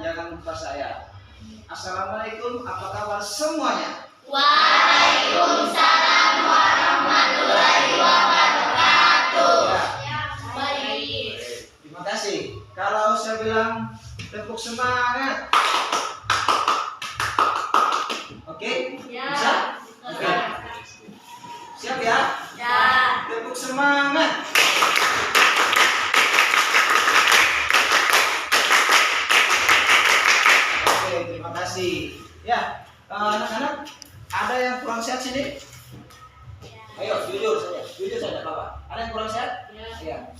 jangan lupa saya. Assalamualaikum, apa kabar semuanya? Waalaikumsalam warahmatullahi wabarakatuh. Ya, Baik. terima kasih. Kalau saya bilang tepuk semangat, oke? Ya. Bisa? Oke. Siap ya? Ya. Tepuk semangat. Oke, terima kasih. Ya, anak-anak, ada yang kurang sehat sini? Ayo, jujur saja, Bapak. Ada yang kurang sehat? Iya.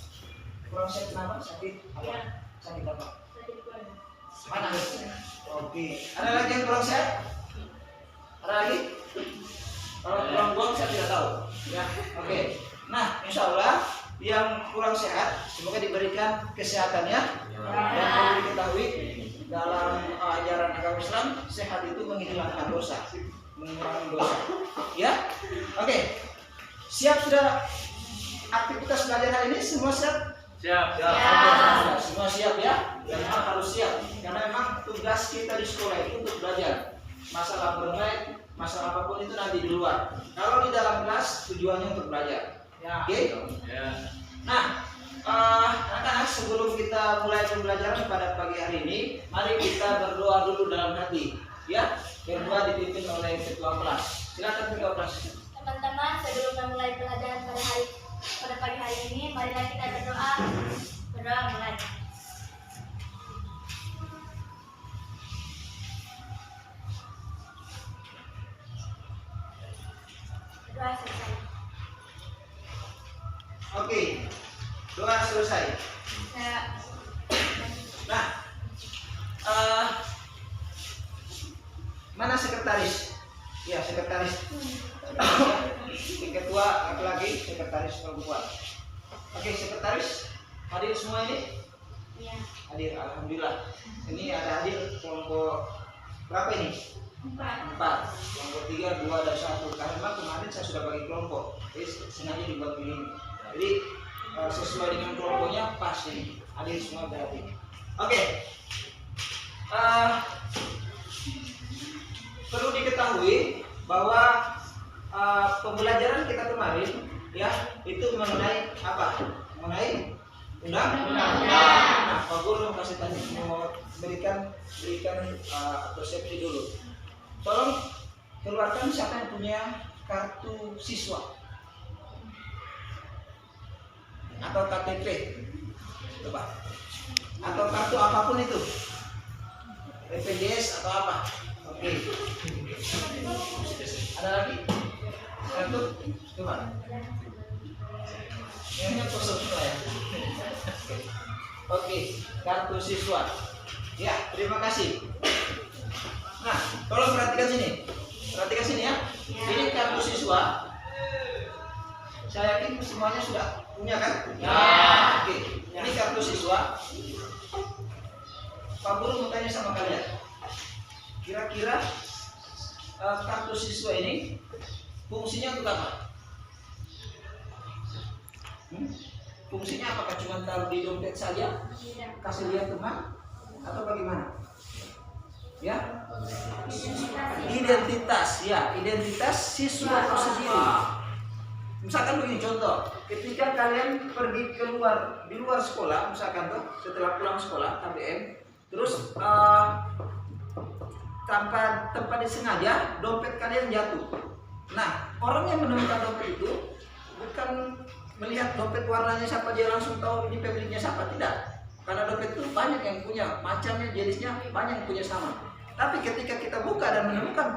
Kurang sehat kenapa? Sakit apa? Sakit apa? Panas. Oke. Ada lagi yang kurang sehat? Ada lagi? Kalau kurang buang saya tidak tahu. Ya, oke. Nah, insya Allah yang kurang sehat semoga diberikan kesehatannya. Dan perlu diketahui dalam ajaran agama Islam, sehat itu menghilangkan dosa, mengurangi dosa. Ya, oke. Siap sudah aktivitas belajar hari ini? Semua siap? Siap. Semua siap ya? Dan memang harus siap karena memang tugas kita di sekolah itu untuk belajar. Masalah bermain, masalah apapun itu nanti di luar. Kalau di dalam kelas tujuannya untuk belajar. Oke? Nah, anak-anak, sebelum kita mulai pembelajaran pada pagi hari ini, mari kita berdoa dulu dalam hati. Ya, berdoa dipimpin oleh ketua kelas. Silakan ketua kelas. Teman-teman, sebelum memulai pelajaran pada pagi hari ini, marilah kita berdoa. Berdoa mulai. Berdoa selesai. Oke, doa selesai. Nah, mana sekretaris? Ya, sekretaris. Ketua laki-laki, sekretaris perempuan. Oke, sekretaris hadir semua ini? Iya. Hadir, alhamdulillah. Ini ada hadir kelompok berapa ini? 4. Kelompok 3, 2 dan 1. Karena kemarin saya sudah bagi kelompok, jadi sengaja dibuat begini. Jadi sesuai dengan kelompoknya pas ini. Hadir semua berarti. Oke. Perlu diketahui bahwa pembelajaran kita kemarin ya itu mengenai apa? Mengenai undang-undang. Nah, Pak Guru mau kasih tanya, mau berikan persepsi dulu. Tolong keluarkan siapa yang punya kartu siswa atau KTP, coba, atau kartu apapun itu, BPJS atau apa? Oke. Ada lagi? Kartu, coba. Yang kosong semua ya. Oke, kartu siswa. Ya, terima kasih. Nah, tolong perhatikan sini. Perhatikan sini ya. Ini kartu siswa. Saya yakin semuanya sudah punya kan? Ya. Oke, ini kartu siswa. Pak Guru mau tanya sama kalian. Kira-kira kartu siswa ini fungsinya untuk apa? Fungsinya apakah cuma taruh di dompet saja? Kasih lihat teman? Atau bagaimana? Ya? Identitas, ya, identitas siswa itu sendiri. Misalkan begini contoh, ketika kalian pergi di luar sekolah, misalkan tuh setelah pulang sekolah KBM, terus tanpa disengaja dompet kalian jatuh. Nah, orang yang menemukan dompet itu bukan melihat dompet warnanya siapa dia langsung tahu ini pemiliknya siapa, tidak. Karena dompet itu banyak yang punya, macamnya, jenisnya banyak yang punya sama. Tapi ketika kita buka dan menemukan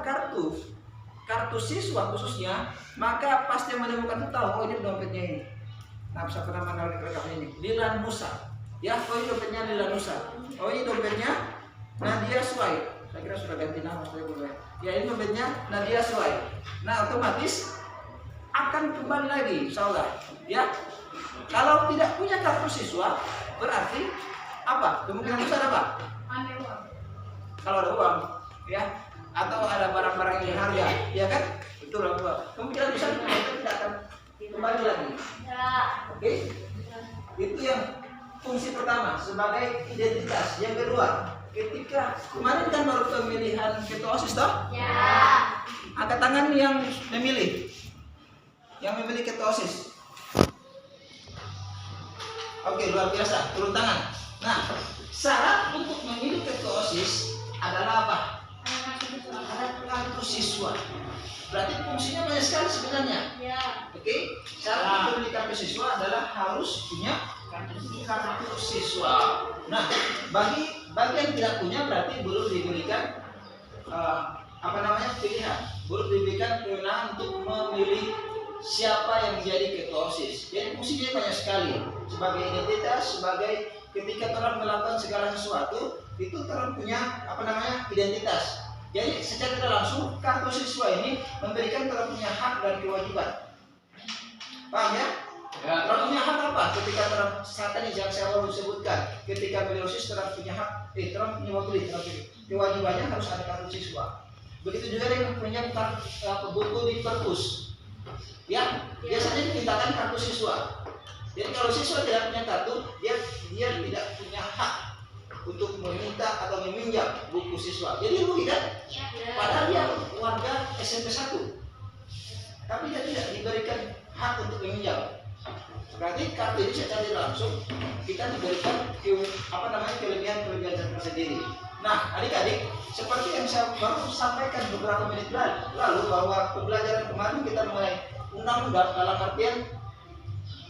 kartu siswa khususnya, maka pasti yang menemukan itu tahu, oh ini dompetnya ini. Nah, bisa pernah mengenal ini, Dilan Musa. Ya, oh ini dompetnya Dilan Musa. Oh ini dompetnya Nadia Suai. Saya kira sudah ganti nama, saya boleh. Ya, ini dompetnya Nadia Suai. Nah, otomatis akan kembali lagi, insyaallah. Ya, kalau tidak punya kartu siswa, berarti apa? Kemungkinan besar apa? Kalau ada uang, ya, atau ada barang-barang yang berharga, ya kan? Itu lah uang. Kemungkinan besar itu tidak akan kembali lagi. Oke? Itu yang fungsi pertama sebagai identitas. Yang kedua, ketika kemarin kan baru pemilihan ketua OSIS toh? Ya. Angkat tangan yang memilih. Yang memilih ketua OSIS. Oke, luar biasa. Turun tangan. Nah, syarat untuk memilih ketua OSIS adalah apa? Ada kartu siswa. Berarti fungsinya banyak sekali sebenarnya. Ya. Oke, syarat untuk memilih kartu siswa adalah harus punya kartu siswa. Nah, bagi yang tidak punya berarti belum diberikan pilihan, belum diberikan kewenangan untuk memilih siapa yang menjadi ketua OSIS. Jadi fungsinya banyak sekali sebagai identitas, sebagai ketika orang melakukan segala sesuatu itu orang punya identitas. Jadi secara tidak langsung kartu siswa ini memberikan orang punya hak dan kewajiban. Paham ya? Orang punya hak apa? Ketika orang saat ini yang saya baru sebutkan, ketika beliau OSIS orang punya hak, orang punya kewajibannya harus ada kartu siswa. Begitu juga dengan punya buku di perpus. Ya, biasanya dimintakan kartu siswa. Jadi kalau siswa tidak punya kartu, dia tidak punya hak untuk meminta atau meminjam buku siswa. Jadi rugi kan? Padahal dia warga SMP 1, tapi dia tidak diberikan hak untuk meminjam. Berarti kartu ini secara langsung kita diberikan kelebihan tersendiri. Nah, adik-adik, seperti yang saya baru sampaikan beberapa menit lalu bahwa pembelajaran kemarin kita mulai undang-undang dalam artian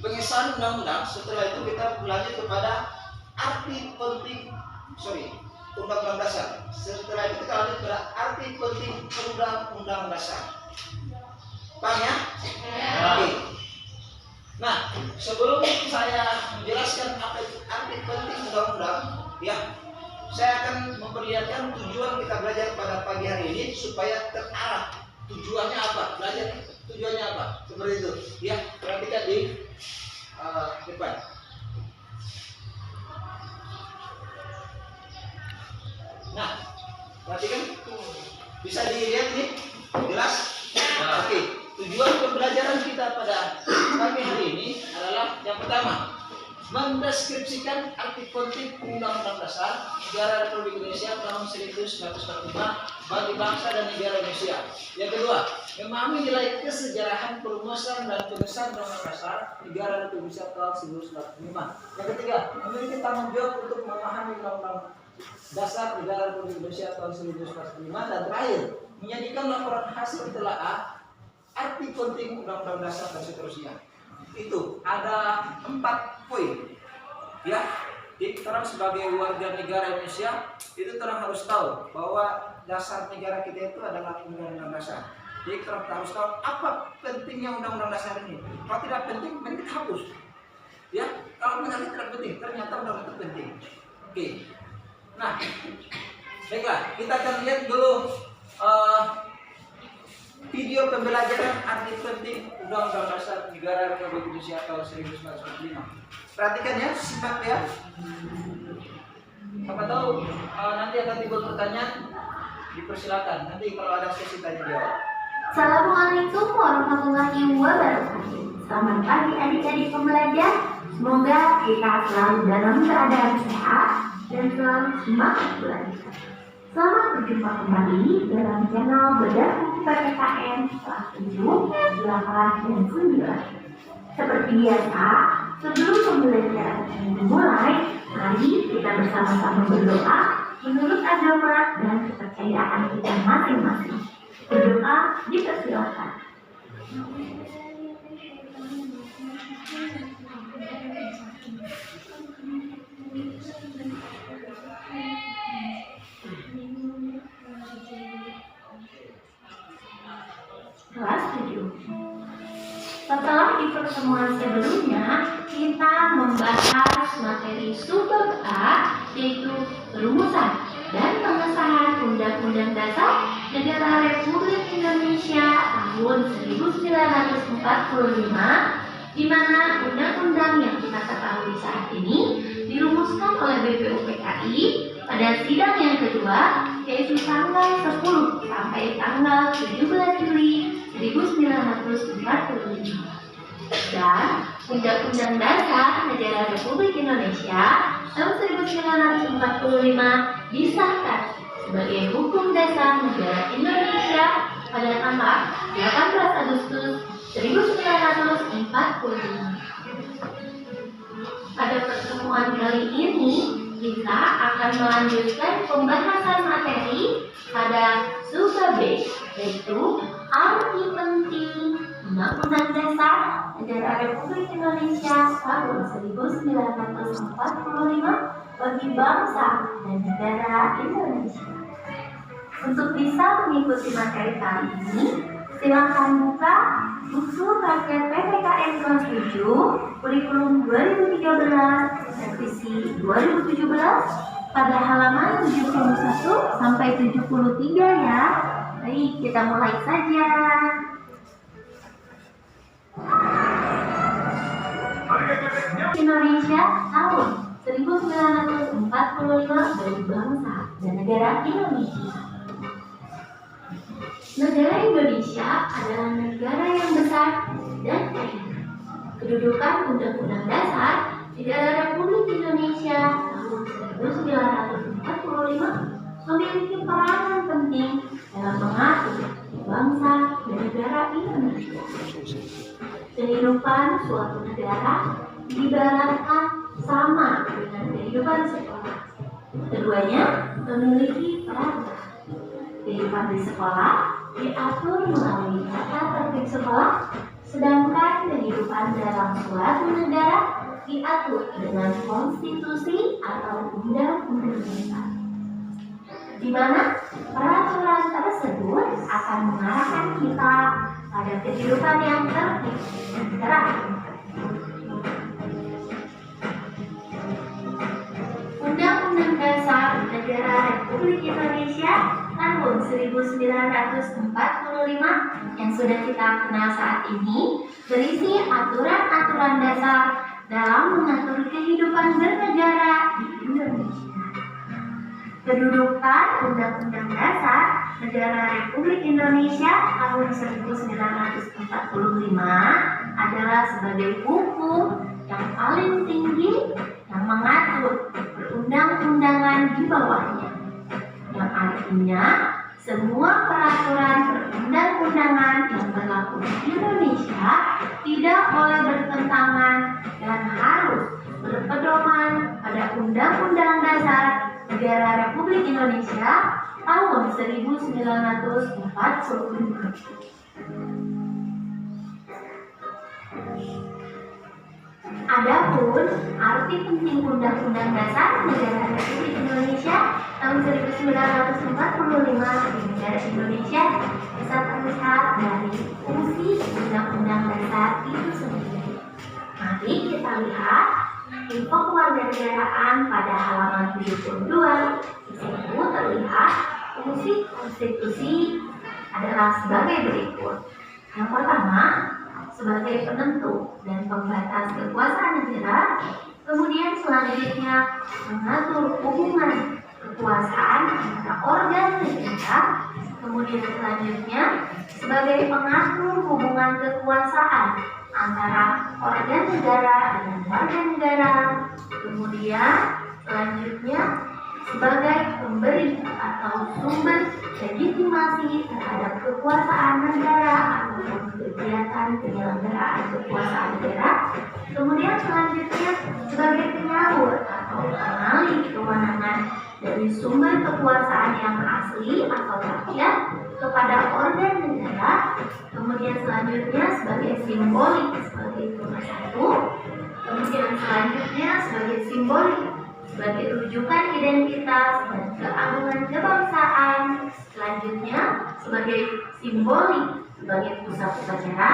pengesahan undang-undang. Setelah itu kita lanjut kepada arti penting undang-undang dasar. Setelah itu kita lanjut kepada arti penting undang-undang dasar. Paham ya? Oke. Nah, sebelum saya menjelaskan apa itu arti penting undang-undang, ya, saya akan memperlihatkan tujuan kita belajar pada pagi hari ini supaya terarah. Tujuannya apa? Belajar tujuannya apa? Seperti itu. Ya, perhatikan di depan. Nah, perhatikan, bisa dilihat ini jelas? Oke. Tujuan pembelajaran kita pada pagi hari ini adalah yang pertama, mendeskripsikan arti penting Undang-Undang Dasar Negara Republik Indonesia tahun 1945 bagi bangsa dan negara Indonesia. Yang kedua, memahami nilai kesejarahan perumusan dan pengesahan Undang-Undang Dasar Negara Republik Indonesia tahun 1945. Yang ketiga, memiliki tanggung jawab untuk memahami Undang-Undang Dasar Negara Republik Indonesia tahun 1945. Dan terakhir, menyajikan laporan hasil telaah arti penting Undang-Undang Dasar dan seterusnya. Itu ada 4 poin. Ya, jadi kita sebagai warga negara Indonesia itu kita harus tahu bahwa dasar negara kita itu adalah Undang-Undang Dasar. Jadi kita harus tahu apa pentingnya Undang-Undang Dasar ini. Kalau tidak penting, mending kita hapus. Ya, kalau benar tidak penting, ternyata Undang-Undang itu penting. Oke. Nah, baiklah, kita akan lihat dulu video pembelajaran arti penting Undang-Undang Dasar Negara Republik Indonesia tahun 1945. Perhatikan ya, simak ya. Siapa tahu nanti akan timbul pertanyaan, dipersilakan. Nanti kalau ada sesi tanya jawab. Assalamualaikum warahmatullahi wabarakatuh. Selamat pagi adik-adik pembelajar. Semoga kita selalu dalam keadaan sehat dan selalu semangat belajar. Selamat berjumpa kembali dalam channel Bedah PPKN kelas 7, 8, dan 9. Seperti biasa, sebelum pembelajaran ini dimulai, mari kita bersama-sama berdoa menurut agama dan kepercayaan kita masing-masing. Berdoa dipersilakan. Kelas 7. Setelah di pertemuan sebelumnya kita membahas materi sumber A, yaitu perumusan dan pengesahan Undang-Undang Dasar Negara Republik Indonesia tahun 1945, di mana undang-undang yang kita ketahui saat ini dirumuskan oleh BPUPKI pada sidang yang kedua, yaitu tanggal 10 sampai tanggal 17 Juli 1945. Dan Undang-Undang Dasar Negara Republik Indonesia tahun 1945 disahkan sebagai hukum dasar negara Indonesia pada tanggal 18 Agustus 1945. Pada pertemuan kali ini, kita akan melanjutkan pembahasan materi pada subbab B, yaitu arti penting Undang-Undang Dasar Negara Republik Indonesia tahun 1945 bagi bangsa dan negara Indonesia. Untuk bisa mengikuti materi kali ini, silakan buka buku paket PPKN kelas 7 kurikulum 2013 revisi 2017 pada halaman 71 sampai 73 ya. Baik, kita mulai saja. Indonesia tahun 1945 bagi bangsa dan negara Indonesia. Negara Indonesia adalah negara yang besar dan kaya. Kedudukan Undang-Undang Dasar Negara Republik Indonesia tahun 1945 memiliki peranan penting dalam mengatur bangsa dan negara Indonesia. Kehidupan suatu negara diibaratkan sama dengan kehidupan sekolah. Keduanya memiliki peran. Kehidupan di sekolah diatur melalui tata tertib sekolah, sedangkan kehidupan dalam suatu negara diatur dengan konstitusi atau undang-undang dasar, di mana peraturan tersebut akan mengarahkan kita pada kehidupan yang tertib dan teratur. Undang-Undang Dasar Negara Republik Indonesia tahun 1945 yang sudah kita kenal saat ini berisi aturan-aturan dasar dalam mengatur kehidupan bernegara di Indonesia. Kedudukan Undang-Undang Dasar Negara Republik Indonesia tahun 1945 adalah sebagai hukum yang paling tinggi yang mengatur perundang-undangan di bawahnya, yang artinya semua peraturan perundang-undangan yang berlaku di Indonesia tidak boleh bertentangan dan harus berpedoman pada Undang-Undang Dasar Negara Republik Indonesia tahun 1945. Adapun arti penting Undang-Undang Dasar Negara Republik Indonesia tahun 1945 di negara Indonesia bisa terlihat dari fungsi Undang-Undang Dasar itu sendiri. Mari kita lihat info kewarganegaraan pada halaman 72. Di situ terlihat fungsi konstitusi adalah sebagai berikut. Yang pertama, sebagai penentu dan pembatas kekuasaan negara. Kemudian selanjutnya mengatur hubungan kekuasaan antara organ negara. Kemudian selanjutnya sebagai pengatur hubungan kekuasaan antara organ negara dengan warga negara. Kemudian selanjutnya sebagai pemberi atau sumber legitimasi terhadap kekuasaan negara ataupun kegiatan penyelenggaraan kekuasaan negara. Kemudian selanjutnya sebagai penyalur atau pengalih kewenangan dari sumber kekuasaan yang asli atau rakyat kepada organ negara. Kemudian selanjutnya sebagai simbolik sebagai nomor satu. Kemudian selanjutnya sebagai simbolik sebagai rujukan identitas dan keagungan kebangsaan. Selanjutnya sebagai simbolik sebagai pusat upacara,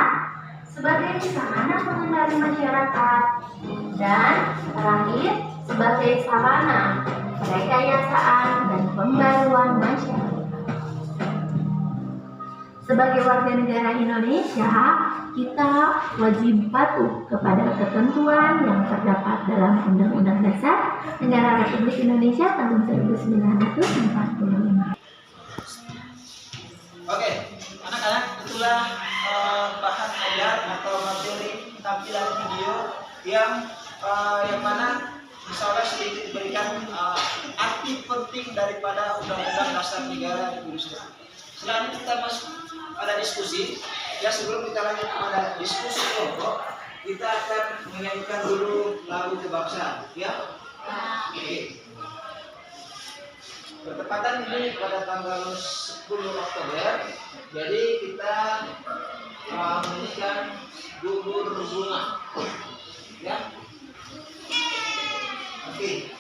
sebagai sarana pengendali masyarakat, dan terakhir sebagai sarana perekayasaan dan pembaruan masyarakat. Sebagai warga negara Indonesia, kita wajib patuh kepada ketentuan yang terdapat dalam Undang-Undang Dasar Negara Republik Indonesia tahun 1945. Oke, anak-anak, itulah bahan ajar atau materi tampilan video yang mana insya Allah sedikit berikan arti penting daripada Undang-Undang Dasar Negara Republik Indonesia. Selanjutnya kita masuk pada diskusi. Ya, sebelum kita lanjut pada diskusi kelompok, kita akan menyanyikan dulu lagu kebangsaan. Ya. Oke. Bertepatan ini pada tanggal 10 Oktober, jadi kita menyanyikan Gugur Bunga. Ya. Oke.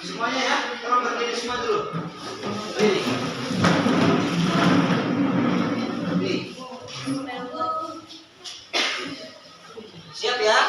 Semuanya ya, tolong berdiri semua dulu. Berdiri. Oke. Siap ya?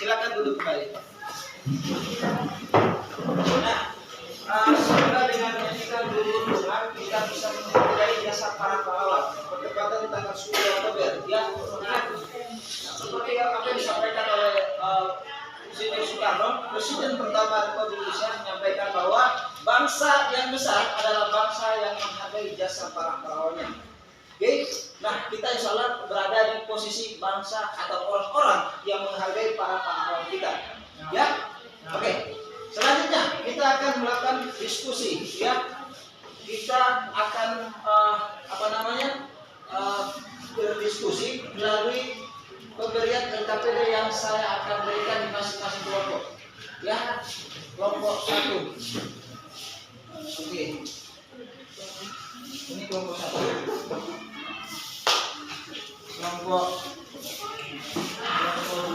Silakan duduk kembali. Nah, semoga dengan menyanyikan Gugur Bunga kita bisa menghargai jasa para pahlawan. Bertepatan di tanggal 10 Oktober, ya. Nah, seperti yang apa yang disampaikan oleh Presiden Soekarno, Presiden pertama Republik Indonesia menyampaikan bahwa bangsa yang besar adalah bangsa yang menghargai jasa para pahlawannya. Oke, nah kita insya Allah berada di posisi bangsa atau orang-orang yang menghargai para pahlawan kita, ya. Oke, selanjutnya kita akan melakukan diskusi, ya. Kita akan berdiskusi melalui pemberian LKPD yang saya akan berikan di masing-masing kelompok, ya. Kelompok 1. Oke, ini kelompok 1. Kelompok 2,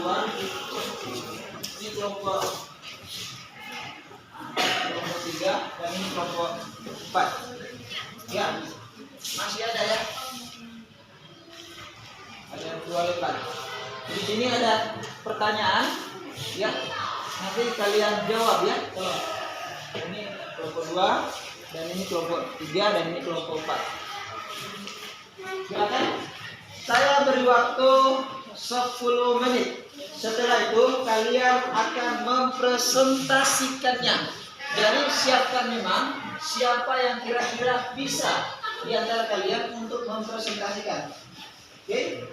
ini kelompok 3, dan ini kelompok 4. Ya, masih ada ya? Ada 2 lembar. Di sini ada pertanyaan, ya. Nanti kalian jawab ya. Ini kelompok 2, dan ini kelompok 3 dan ini kelompok 4. Silakan. Saya beri waktu 10 menit. Setelah itu kalian akan mempresentasikannya. Jadi siapkan memang siapa yang kira-kira bisa di antara kalian untuk mempresentasikan. Oke?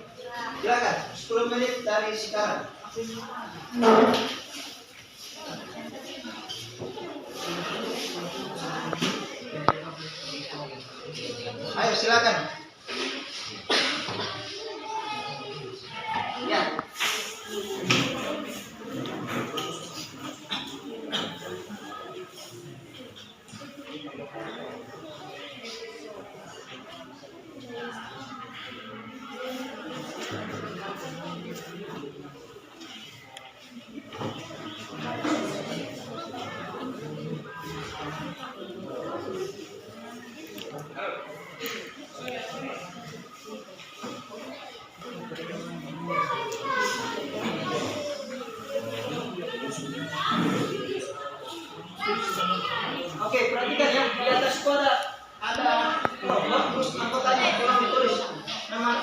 Silakan. 10 menit dari sekarang. Ayo silakan. Ya. Oke, perhatikan ya, di atas itu ada nomor, terus anggotanya, tolong ditulis nama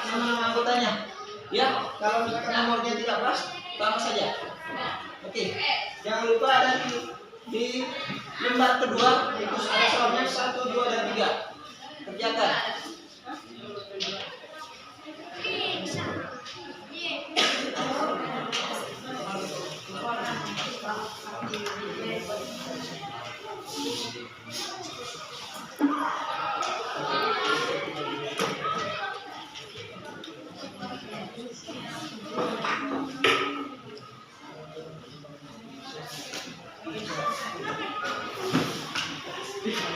anggotanya. Ya, kalau misalkan nomornya tidak pas, tambah saja. Oke, jangan lupa ada di lembar kedua, itu ada soalnya 1, 2, dan 3. Kerjakan.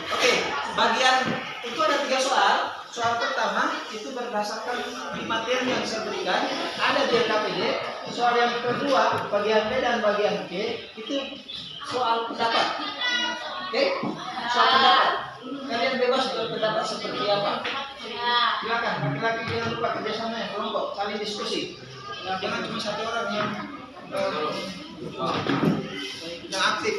Oke, bagian itu ada 3 soal. Soal pertama itu berdasarkan materi yang saya berikan, ada di LKPD. Soal yang kedua, bagian B dan bagian C itu soal pendapat. Oke, soal pendapat. Kalian bebas berpendapat seperti apa. Silakan, laki-laki jangan lupa kerjasama ya, kelompok, saling diskusi. Jangan cuma satu orang yang aktif.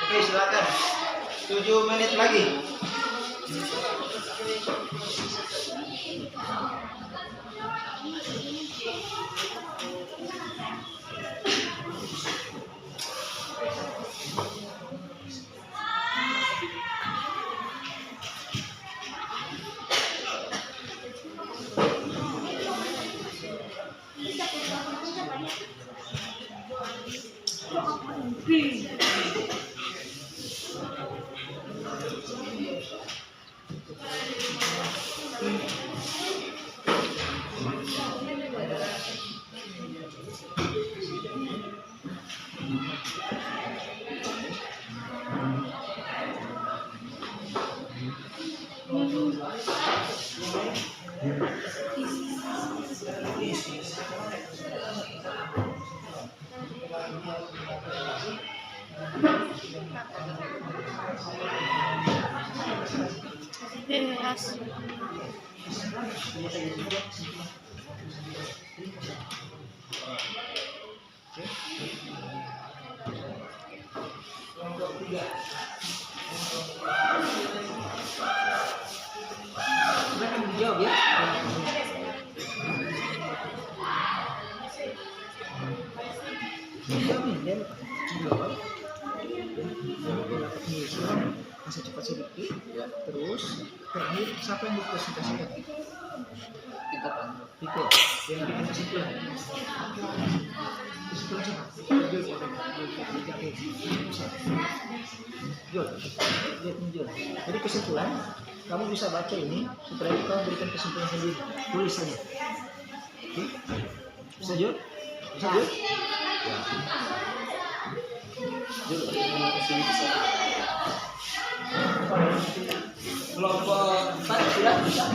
Oke, silakan. 7 menit lagi. Silakan dijawab ya. Kasih cepat sedikit, ya. Terus terakhir siapa yang dipresentasikan? Kita kan, itu yang bikin kesimpulan. Kesimpulan siapa? Jul, Jul. Jadi kesimpulan, kamu bisa baca ini supaya kamu berikan kesimpulan sendiri. Tulis saja. Oke? Bisa Jul? Bisa Jul? Ya. Kelompok 4 sudah bisa.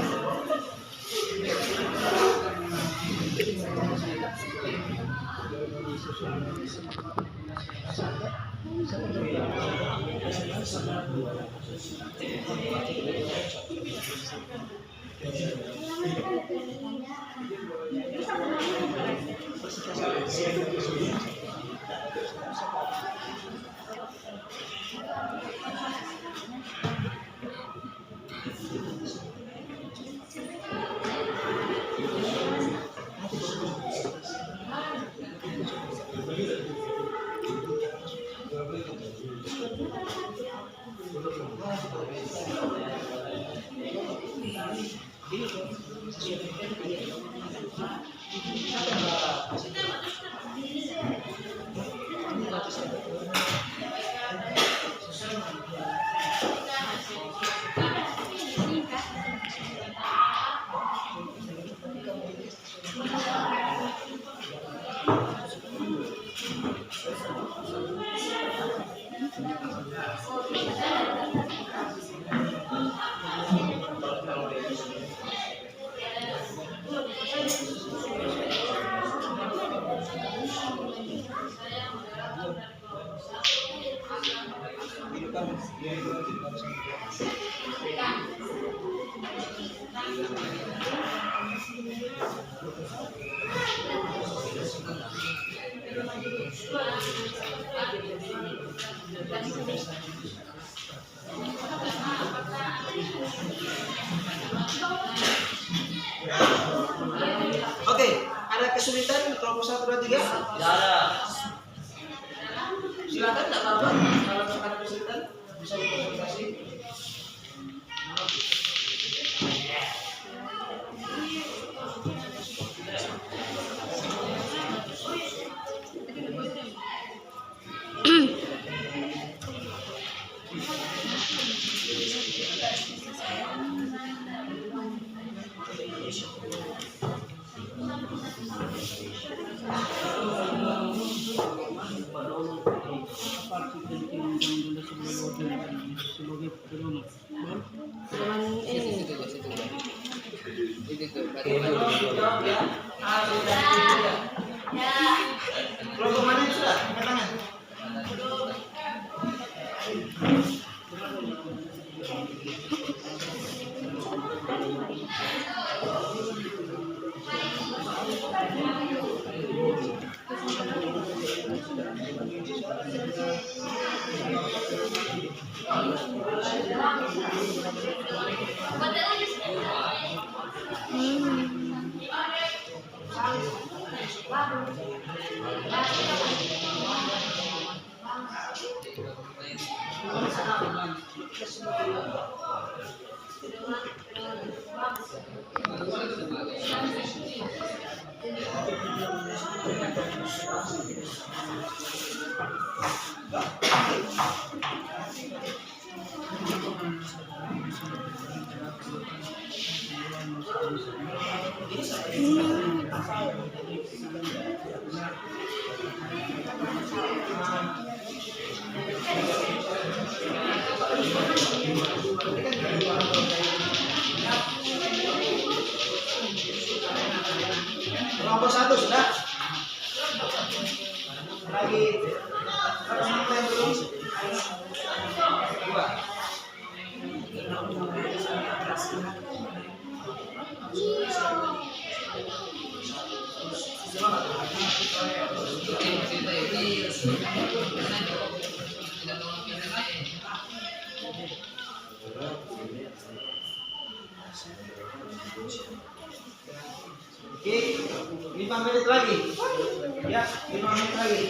Oke, ada kesulitan kelompok 1, 2, 3? Tidak ada. Silakan, tidak apa-apa. Kalau ada kesulitan bisa dikonsultasi. Kelompok mana yang sudah? Angkat tangan. Kelompok 1 sudah. Lagi apa yang belum? 2. Oke, 5 menit lagi. Ya, 5 menit lagi.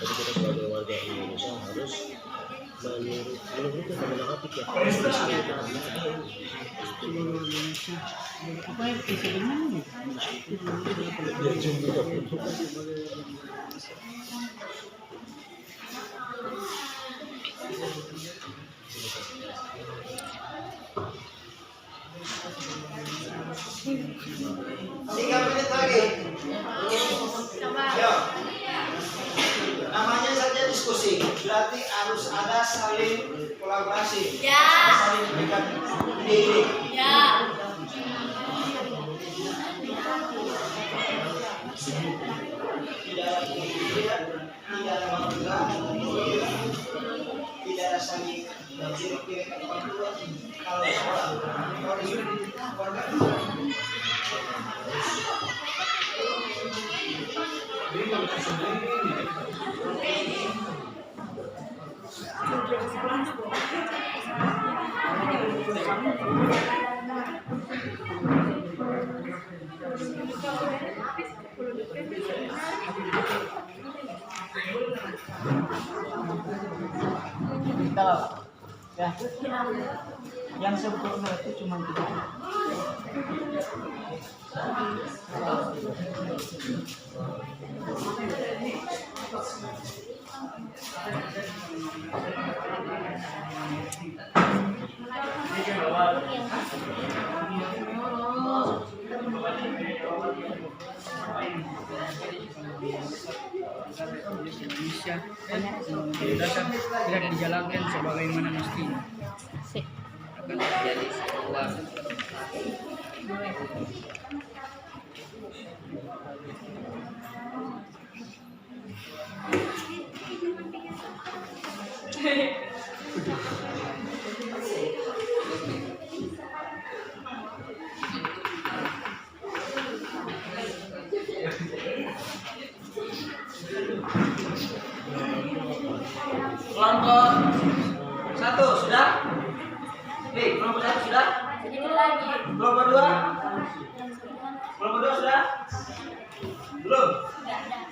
Jadi kita sebagai warga Indonesia harus menurut menanggapi ya. Apa yang bisa dimana? Tiga menit lagi. Ayo. Namanya saja diskusi, berarti harus ada saling kolaborasi, saling memberikan ide-ide. Tidak ada pemikiran, tidak ada bangga, tidak ada saling kiri-kiri kalau Ya, yang sempurna itu cuma 3. Indonesia tidak dijalankan sebagaimana mestinya. Akan terjadi sebuah kelompok 1 sudah? Kelompok 1 sudah? Kelompok 2? Kelompok 2 sudah? Belum?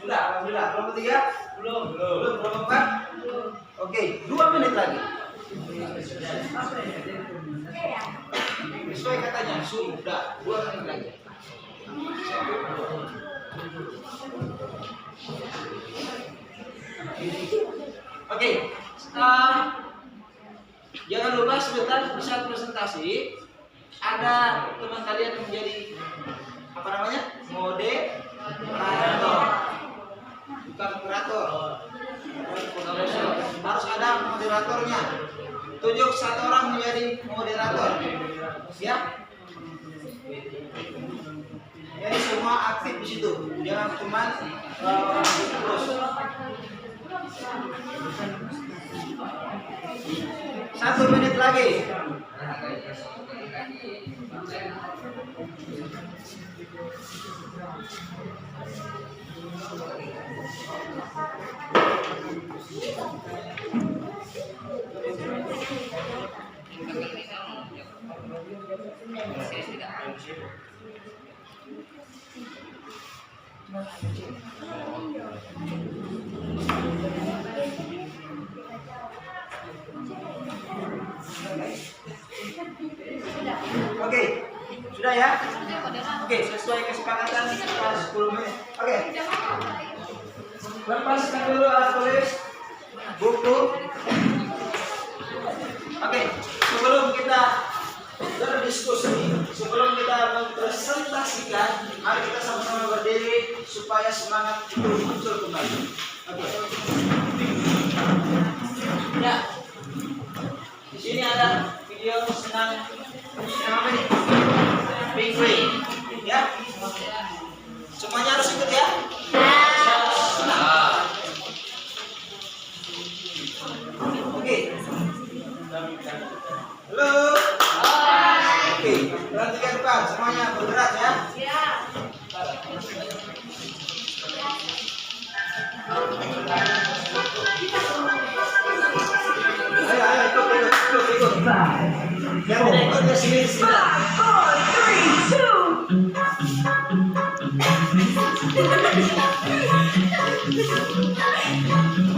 Sudah, alhamdulillah. Kelompok 3? Belum. Kelompok 4? Oke, 2 menit lagi. Sesuai katanya, sudah 2 menit lagi. Oke, jangan lupa sebentar di saat presentasi ada teman kalian yang menjadi apa namanya? Moderator, bukan moderator. Harus ada moderatornya. Tunjuk 1 orang menjadi moderator, ya. Jadi semua aktif di situ, jangan cuma terus. 1 menit lagi. Oke, sudah ya? Oke, sesuai kesepakatan setelah 10 menit. Oke. Lepaskan dulu alat tulis, buku. Oke, sebelum kita berdiskusi, sebelum kita mempresentasikan, mari kita sama-sama berdiri supaya semangat itu muncul kembali. Oke. Ya. Di sini ada video senang apa nih? Big Free. Ya. Semuanya harus ikut ya. Oke. Halo. Oke, perhatikan depan semuanya bergerak ya. Ayo ikut. Yang tidak ikut ke sini. 5, 4, 3, 2.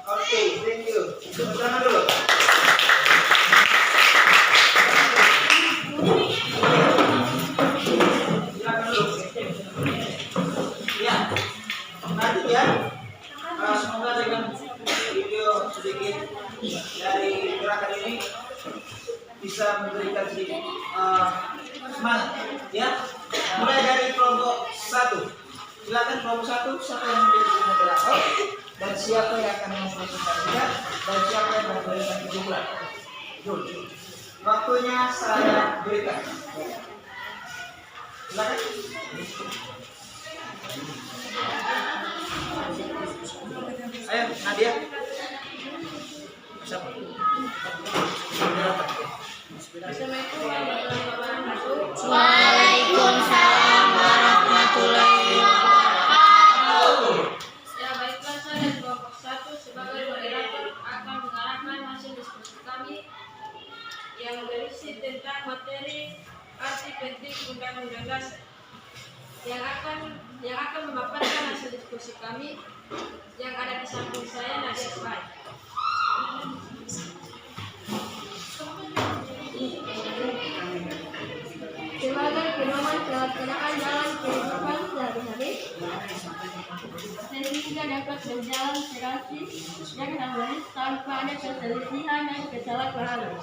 Oke, thank you. Tepuk tangan dulu. Silakan dulu. Ya, nanti ya. Semoga dengan video sedikit dari gerakan ini bisa memberikan sedikit semangat. Ya, mulai dari kelompok 1. Silakan kelompok 1, siapa yang menjadi moderator dan siapa yang akan mempresentasikan dan siapa yang memberikan kesimpulan. Waktunya saya berikan. Silakan. Ayo, Nadia. Siapa? Waalaikumsalam warahmatullahi wabarakatuh. Ya baiklah, saya dari kelompok 1 sebagai moderator akan mengarahkan hasil diskusi kami yang berisi tentang materi arti penting Undang-Undang Dasar yang akan memaparkan hasil diskusi kami yang ada di samping saya Nadia Slide. Sebagai pedoman pelaksanaan dalam kehidupan sehari-hari, sehingga dapat berjalan serasi dan harmonis tanpa ada perselisihan dan kesalahpahaman.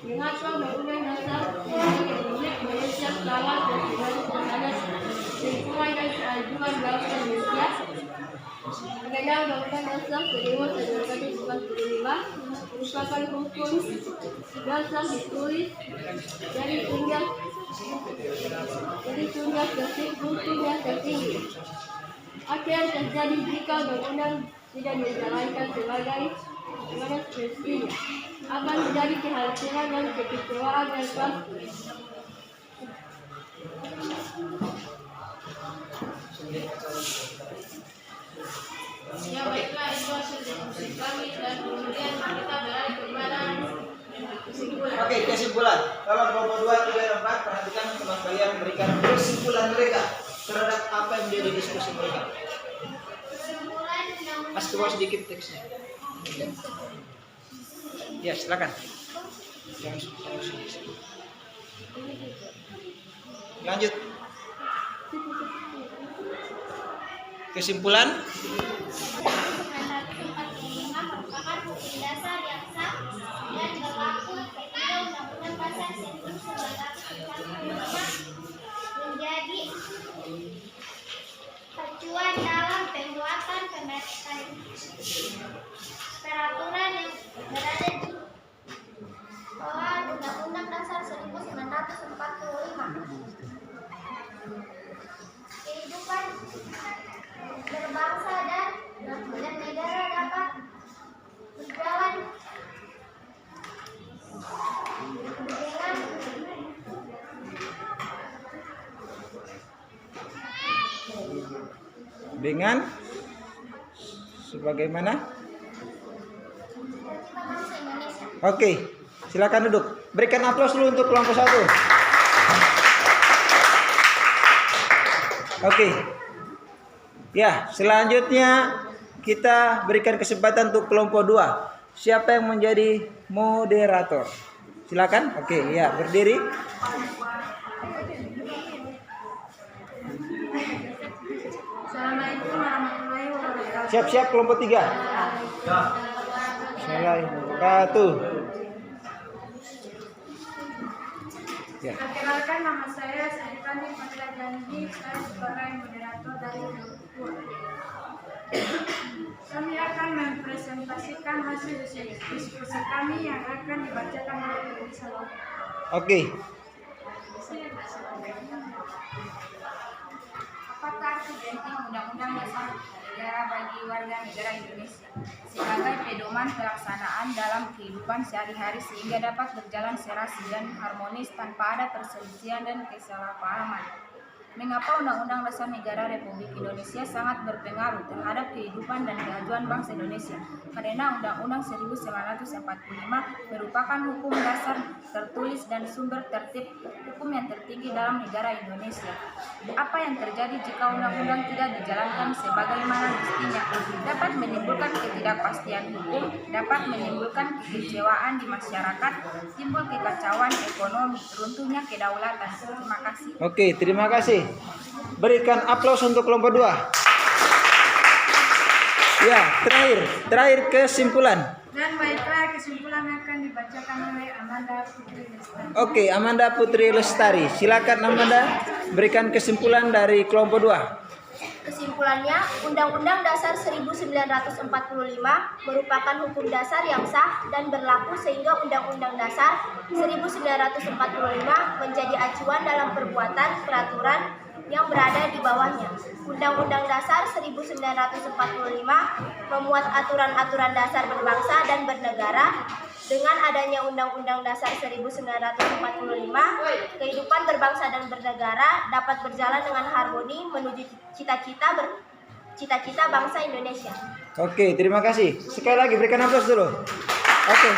Mengapa Undang-Undang Dasar Republik Indonesia telah berbasis terhadap lingkungan dan keajuan bangsa Indonesia? Karena Undang-Undang Dasar 1945 merupakan hukum dasar ditulis dari tugas tertib hukum yang tertinggi. Apa yang terjadi jika undang-undang tidak dijalankan sebagai semestinya akan menjadi kekhawatiran dan kekecewaan yang pasti. Ya baiklah, itu hasil diskusi kami dan kemudian kita beralih kepada kesimpulan. Oke, kesimpulan. Kalau kelompok 2, 3, dan 4, perhatikan teman kalian memberikan kesimpulan mereka terhadap apa yang menjadi diskusi mereka. Kasih ke bawah sedikit teksnya. Ya, silakan. Lanjut. Kesimpulan. Merupakan hukum dasar yang sah dan berlaku ketika Undang-Undang Dasar 1945 menjadi acuan dalam pembuatan peraturan yang berada di bawah Undang-Undang Dasar 1945. Kehidupan berbangsa dan negara dapat berjalan dengan sebagaimana? Oke, silakan duduk. Berikan aplaus dulu untuk kelompok 1. Oke. Ya, selanjutnya kita berikan kesempatan untuk kelompok 2. Siapa yang menjadi moderator? Silakan. Oke, ya, berdiri. Assalamualaikum warahmatullahi wabarakatuh. Siap-siap kelompok 3. Assalamualaikum warahmatullahi wabarakatuh. Ya. Perkenalkan, nama saya Syaitani Fadila Janji. Saya sebagai moderator dari kelompok. Kami akan mempresentasikan hasil diskusi kami yang akan dibacakan oleh Ibu Salom. Oke. Apakah arti penting Undang-Undang Dasar Negara bagi warga negara Indonesia sebagai pedoman pelaksanaan dalam kehidupan sehari-hari sehingga dapat berjalan serasi dan harmonis tanpa ada perselisihan dan kesalahpahaman? Mengapa Undang-Undang Dasar Negara Republik Indonesia sangat berpengaruh terhadap kehidupan dan kemajuan bangsa Indonesia? Karena Undang-Undang 1945 merupakan hukum dasar tertulis dan sumber tertib hukum yang tertinggi dalam negara Indonesia. Apa yang terjadi jika undang-undang tidak dijalankan sebagaimana mestinya? Dapat menimbulkan ketidakpastian hukum, dapat menimbulkan kekecewaan di masyarakat, timbul kekacauan ekonomi, runtuhnya kedaulatan. Terima kasih. Oke, terima kasih. Berikan aplaus untuk kelompok 2. Ya, terakhir kesimpulan. Dan baiklah, kesimpulan akan dibacakan oleh Amanda Putri Lestari. Oke, Amanda Putri Lestari. Silakan Amanda, berikan kesimpulan dari kelompok 2. Kesimpulannya, Undang-Undang Dasar 1945 merupakan hukum dasar yang sah dan berlaku sehingga Undang-Undang Dasar 1945 menjadi acuan dalam perbuatan peraturan yang berada di bawahnya. Undang-Undang Dasar 1945 memuat aturan-aturan dasar berbangsa dan bernegara. Dengan adanya Undang-Undang Dasar 1945, kehidupan berbangsa dan bernegara dapat berjalan dengan harmoni menuju cita-cita bangsa Indonesia. Oke, terima kasih. Sekali lagi berikan aplaus dulu. Oke.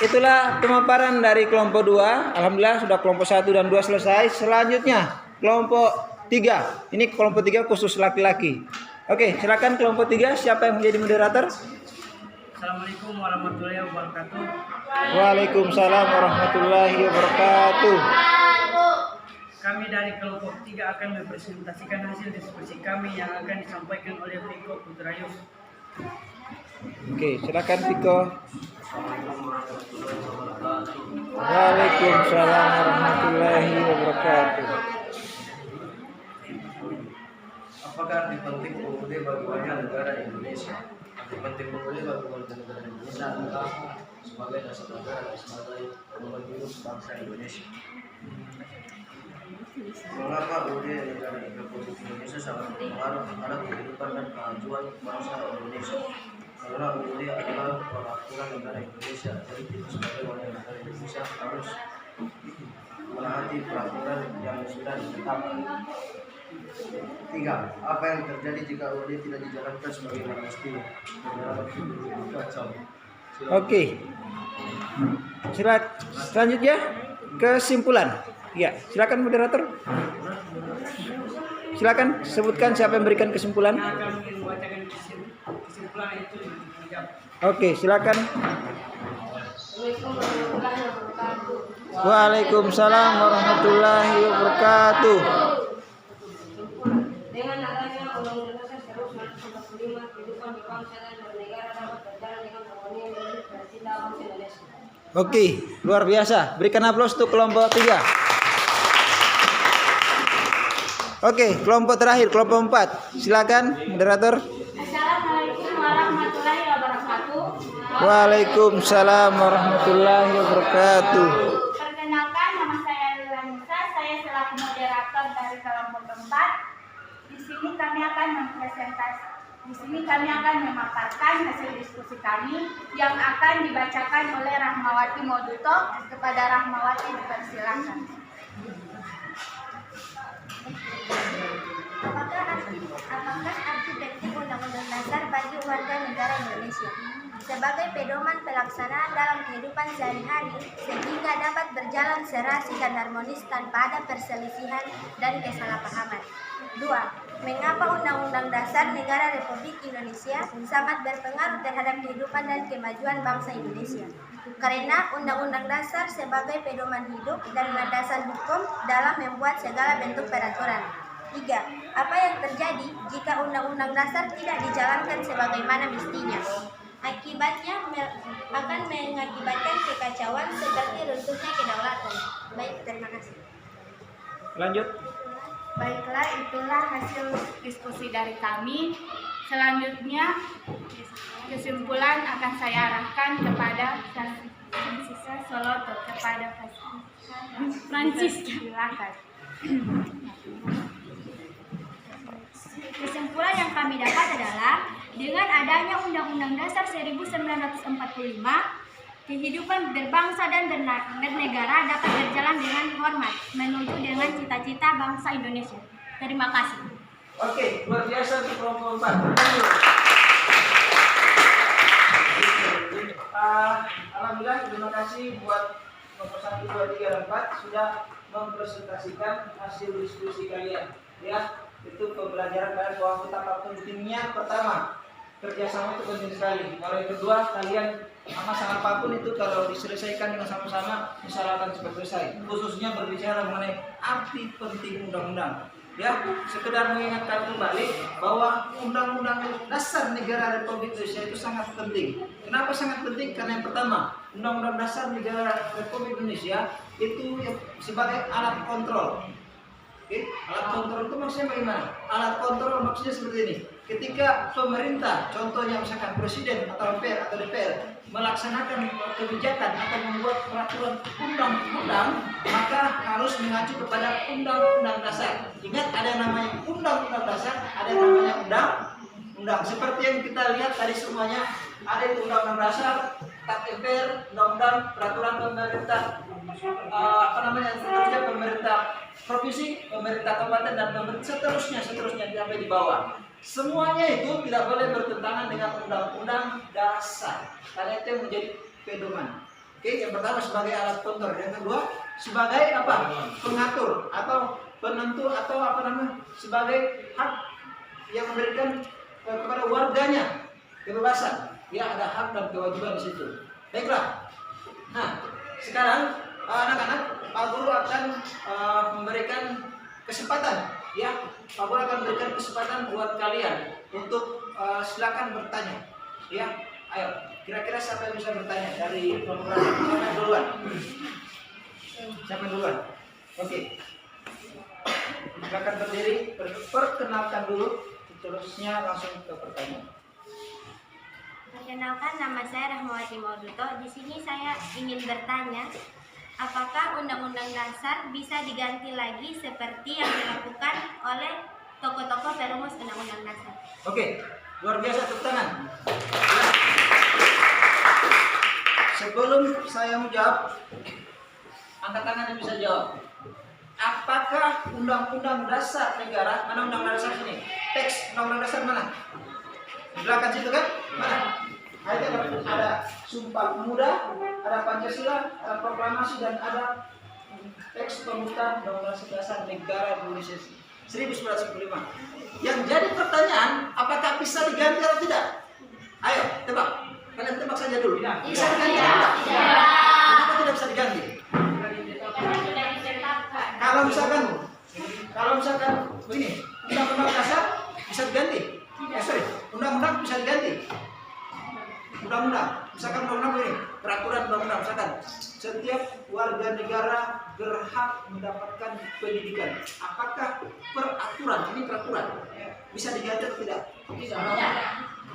Itulah pemaparan dari kelompok 2. Alhamdulillah sudah kelompok 1 dan 2 selesai. Selanjutnya kelompok 3. Ini kelompok 3 khusus laki-laki. Oke, silakan kelompok 3. Siapa yang menjadi moderator? Assalamualaikum warahmatullahi wabarakatuh. Waalaikumsalam warahmatullahi wabarakatuh. Kami dari kelompok 3 akan mempresentasikan hasil diskusi kami yang akan disampaikan oleh Viko Putrayus. Oke, silakan Viko. Waalaikumsalam warahmatullahi wabarakatuh. Apakah arti penting PUUD bagi warga negara Indonesia? Arti penting PUUD bagi warga negara Indonesia adalah sebagai dasar negara dan sebagai pedoman hidup bangsa Indonesia. Mengapa UUD negara Republik Indonesia sangat berpengaruh terhadap kehidupan dan kemajuan bangsa Indonesia? Karena UUD adalah peraturan negara Indonesia, jadi kita sebagai warga negara Indonesia harus menaati peraturan yang sudah ditetapkan. 3. Apa yang terjadi jika UUD tidak dijalankan sebagaimana mestinya? Kacau. Oke. Selanjutnya kesimpulan. Ya, silakan moderator. Silakan sebutkan siapa yang memberikan kesimpulan. Yang akan membacakan kesimpulan itu dijawab. Oke, silakan. Waalaikumsalam warahmatullahi wabarakatuh. Dengan adanya Undang-Undang Dasar 1945, kehidupan berbangsa dan bernegara dapat berjalan dengan harmoni menuju cita-cita bangsa Indonesia. Oke, luar biasa. Berikan aplaus untuk kelompok 3. Oke, kelompok terakhir, kelompok 4. Silakan, moderator. Assalamualaikum warahmatullahi wabarakatuh. Waalaikumsalam warahmatullahi wabarakatuh. Perkenalkan, nama saya Lilanisa. Saya selaku moderator dari kelompok 4. Di sini kami akan memaparkan hasil diskusi kami yang akan dibacakan oleh Rahmawati Moduto. Kepada Rahmawati dipersilakan. Apakah arti penting Undang-Undang Dasar bagi warga negara Indonesia sebagai pedoman pelaksanaan dalam kehidupan sehari-hari sehingga dapat berjalan serasi dan harmonis tanpa ada perselisihan dan kesalahpahaman? 2. Mengapa Undang-Undang Dasar Negara Republik Indonesia sangat berpengaruh terhadap kehidupan dan kemajuan bangsa Indonesia? Karena Undang-Undang Dasar sebagai pedoman hidup dan landasan hukum dalam membuat segala bentuk peraturan. 3. Apa yang terjadi jika Undang-Undang Dasar tidak dijalankan sebagaimana mestinya? Akibatnya akan mengakibatkan kekacauan seperti runtuhnya kedaulatan. Baik, terima kasih. Lanjut. Baiklah, itulah hasil diskusi dari kami. Selanjutnya, kesimpulan akan saya arahkan kepada Francisca Soloto, kepada Francisca. Silakan. Kesimpulan yang kami dapat adalah dengan adanya Undang-Undang Dasar 1945, kehidupan berbangsa dan bernegara dapat berjalan dengan hormat menuju dengan cita-cita bangsa Indonesia. Terima kasih. Oke, luar biasa untuk kelompok 4. Alhamdulillah, terima kasih buat kelompok 1, 2, 3, dan 4 sudah mempresentasikan hasil diskusi kalian. Ya, itu pembelajaran kalian bahwa betapa pentingnya pertama kerjasama itu penting sekali. Kalau yang kedua, kalian masalah apapun itu kalau diselesaikan dengan sama-sama, insya Allah akan cepat selesai. Khususnya berbicara mengenai arti penting undang-undang. Ya, sekedar mengingatkan kembali bahwa Undang-Undang Dasar Negara Republik Indonesia itu sangat penting. Kenapa sangat penting? Karena yang pertama, Undang-Undang Dasar Negara Republik Indonesia itu sebagai alat kontrol. Oke, alat kontrol itu maksudnya bagaimana? Alat kontrol maksudnya seperti ini. Ketika pemerintah, contohnya misalkan presiden atau MPR atau DPR melaksanakan kebijakan atau membuat peraturan undang-undang, maka harus mengacu kepada Undang-Undang Dasar. Ingat, ada yang namanya Undang-Undang Dasar, ada yang namanya undang-undang. Seperti yang kita lihat tadi semuanya, ada itu Undang-Undang Dasar, TAP-MPR, Undang-Undang, peraturan pemerintah, pemerintah provinsi, pemerintah kabupaten, dan pemerintah seterusnya sampai di bawah. Semuanya itu tidak boleh bertentangan dengan Undang-Undang Dasar, karena itu yang menjadi pedoman. Oke, yang pertama sebagai alat kontrol, yang kedua sebagai apa? Pengatur atau penentu atau sebagai hak yang memberikan kepada warganya kebebasan. Ya, ada hak dan kewajiban di situ. Baiklah. Nah, sekarang anak-anak, Pak Guru akan memberikan kesempatan. Ya, Pak Guru akan memberikan kesempatan buat kalian untuk silakan bertanya. Ya, ayo. Kira-kira siapa yang bisa bertanya dari kelompok siapa yang duluan? Siapa yang duluan? Oke. Silakan berdiri, perkenalkan dulu, terusnya langsung ke pertanyaan. Perkenalkan, nama saya Rahmawati Mauduto. Di sini saya ingin bertanya, apakah Undang-Undang Dasar bisa diganti lagi seperti yang dilakukan oleh tokoh-tokoh perumus Undang-Undang Dasar? Oke, luar biasa, tepuk tangan. Sebelum saya menjawab, angkat tangan yang bisa jawab. Apakah Undang-Undang Dasar Negara, mana Undang-Undang Dasar sini? Teks Undang-Undang Dasar mana? Di belakang situ kan? Mana? Ada Sumpah Pemuda, ada Pancasila, ada Proklamasi, dan ada teks pembukaan Undang-Undang Dasar Negara Indonesia 1945. Yang jadi pertanyaan, apakah bisa diganti atau tidak? Ayo, tebak. Kalian tebak saja dulu. Bisa diganti atau tidak? Kenapa tidak bisa diganti? Kalau misalkan begini, Undang-Undang Dasar bisa diganti. Undang-undang bisa diganti. Undang-undang, misalkan undang-undang begini, peraturan undang-undang, misalkan setiap warga negara berhak mendapatkan pendidikan. Apakah peraturan, ini peraturan, bisa diganti atau tidak?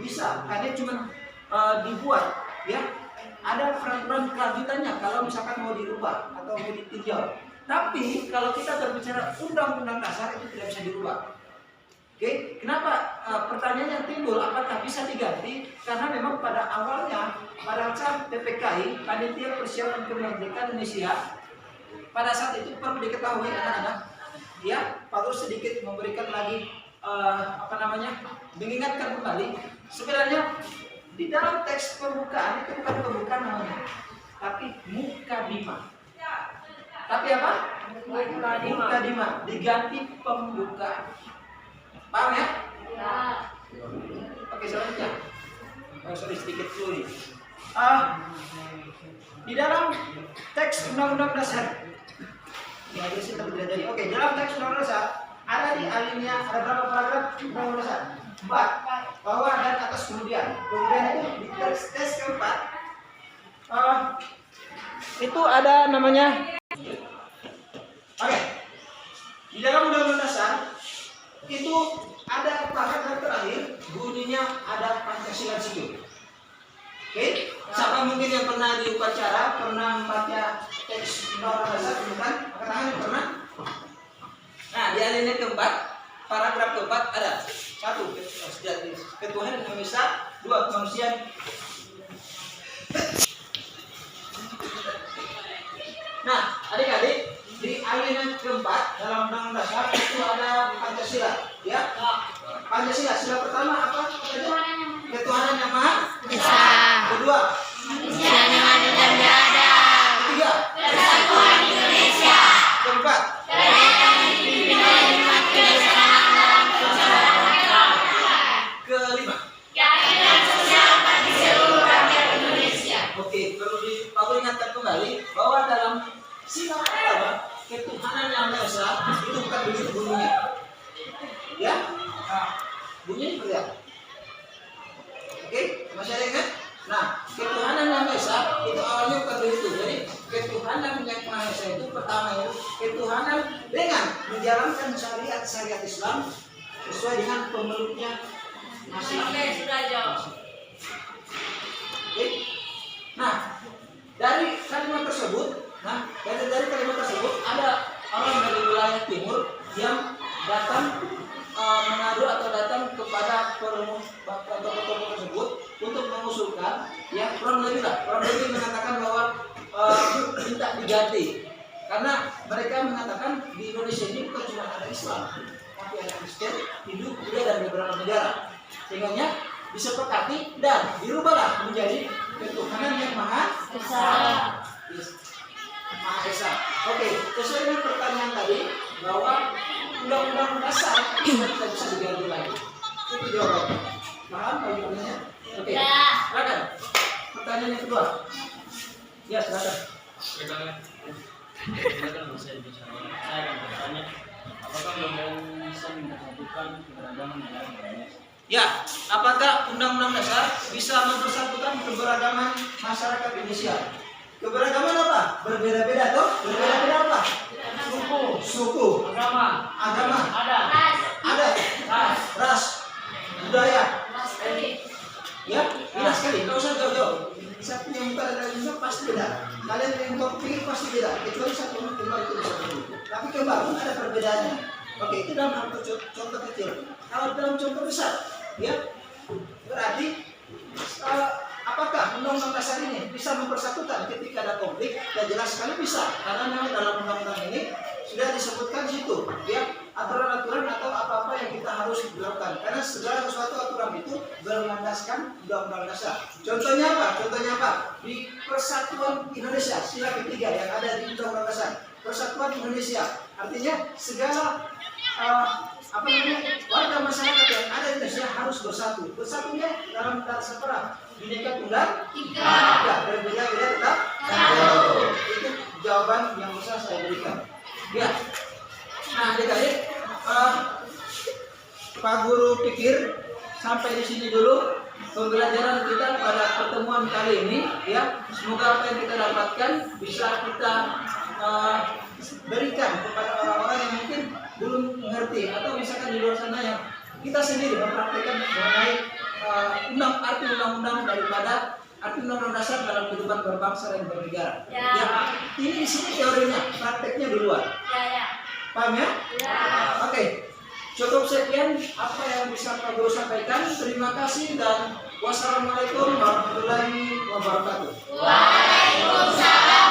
Bisa, karena cuma dibuat, ya. Ada peraturan kelanjutannya kalau misalkan mau dirubah atau mau ditinjau. Tapi kalau kita berbicara Undang-Undang Dasar itu tidak bisa dirubah. Oke, kenapa pertanyaan yang timbul apakah bisa diganti? Karena memang pada awalnya pada saat PPKI, Panitia Persiapan Kemerdekaan Indonesia, pada saat itu perlu diketahui anak-anak, ya, Pak Guru sedikit memberikan lagi mengingatkan kembali. Sebenarnya di dalam teks pembukaan itu bukan pembukaan namanya, tapi mukadimah. Tapi apa? Mukadimah diganti pembukaan. Paham ya? Ya. Oke, selanjutnya. Sedikit dulu nih. Di dalam teks Undang-Undang Dasar, ini aja sih tapi tidak jadi. Oke, dalam teks Undang-Undang Dasar ada di alinea, ada berapa paragraf Undang-Undang Dasar? 4. bawah dan atas kemudian. Kemudian itu di tes keempat itu ada namanya. Oke. Di dalam Undang-Undang Dasar itu ada paragraf terakhir bunyinya ada Pancasila di situ. Oke, siapa mungkin yang pernah di upacara pernah membaca teks Undang-Undang Dasar, bukan? Angkat tangan yang pernah. Nah, di alinea keempat, paragraf keempat ada 1. Ketuhanan yang Maha Esa. 2. Kemanusiaan. Nah, adik-adik, di alinea keempat dalam Undang-Undang Dasar itu ada Pancasila, ya. Pancasila, sila pertama apa? Ketuhanan yang Maha Esa. Kedua, Manusia yang adil dan beradab. ketiga, Persatuan Indonesia. keempat, Kedaulatan dipimpin oleh umat kebersamaan dalam kemasyarakatan. kelima. Keadilan sosial bagi seluruh rakyat Indonesia. Oke, perlu ingatkan kembali bahwa dalam sila pertama ketuhanan yang Maha Esa itu bukan begitu bunyinya, ya. Bunyinya seperti apa? Oke, masih ada ingat? Nah, ketuhanan yang Maha Esa itu awalnya bukan begitu. Jadi ketuhanan yang Maha Esa itu pertama itu ketuhanan dengan menjalankan syariat Islam sesuai dengan pemeluknya masing-masing. Sudah jauh. Oke. Nah, dari kalimat tersebut, dari kalimat tersebut ada orang dari wilayah timur yang datang mengadu atau datang kepada tokoh-tokoh tersebut untuk mengusulkan, ya kurang lebih mengatakan bahwa minta diganti, karena mereka mengatakan di Indonesia ini bukan cuma ada Islam, tapi ada Kristen, Hindu, Buddha dan beberapa negara, sehingga disepakati dan dirubahlah menjadi ketuhanan yang Maha Esa. Maha Esa. Oke, sesuai dengan pertanyaan tadi bahwa Undang-Undang Dasar tidak bisa diganti lagi. Itu jawabannya. Paham bagaimana? Oke. Silakan. Pertanyaan yang kedua. Ya, silakan. Silakan saya bicara. Saya akan bertanya, apakah undang-undang bisa mempersatukan keberagaman negara Indonesia? Ya, apakah Undang-Undang Dasar bisa mempersatukan keberagaman masyarakat Indonesia? Keberagaman apa? Berbeda-beda toh? Berbeda-beda apa? Suku, Agama, adat, ras, budaya. Ya, beda sekali. Nggak usah jauh-jauh. Satu yang bukan ada juga pasti beda. Kalian yang kau pikir pasti beda. Kecuali satu kembar itu bisa berbeda. Tapi kembar pun ada perbedaannya. Oke, itu dalam contoh kecil. Kalau dalam contoh besar, ya berarti apakah Undang-Undang Dasar ini bisa mempersatukan ketika ada konflik? Ya jelas sekali bisa, karena memang dalam undang-undang ini sudah disebutkan di situ, ya aturan-aturan atau apa-apa yang kita harus dilakukan. Karena segala sesuatu aturan itu berlandaskan Undang-Undang Dasar. Contohnya apa? Di Persatuan Indonesia sila ketiga yang ada di Undang-Undang Dasar. Persatuan Indonesia artinya segala warga masyarakat yang ada di Indonesia harus bersatu. Bersatunya dalam dasar perang. Bineka Tunggal Ika. Berbeda-beda tetap satu. Itu jawaban yang bisa saya berikan. Ya. Nah, adik-adik, Pak Guru pikir sampai di sini dulu pembelajaran kita pada pertemuan kali ini. Ya, semoga apa yang kita dapatkan bisa kita berikan kepada orang-orang yang mungkin belum mengerti, atau misalkan di luar sana yang kita sendiri mempraktikkan mengenai arti undang-undang daripada arti undang-undang dasar dalam kehidupan berbangsa dan bernegara. Ya, ini di sini teorinya, prakteknya di luar. Paham ya? Oke. Cukup sekian apa yang bisa Pak Guru sampaikan. Terima kasih dan wassalamualaikum warahmatullahi wabarakatuh. Waalaikumsalam.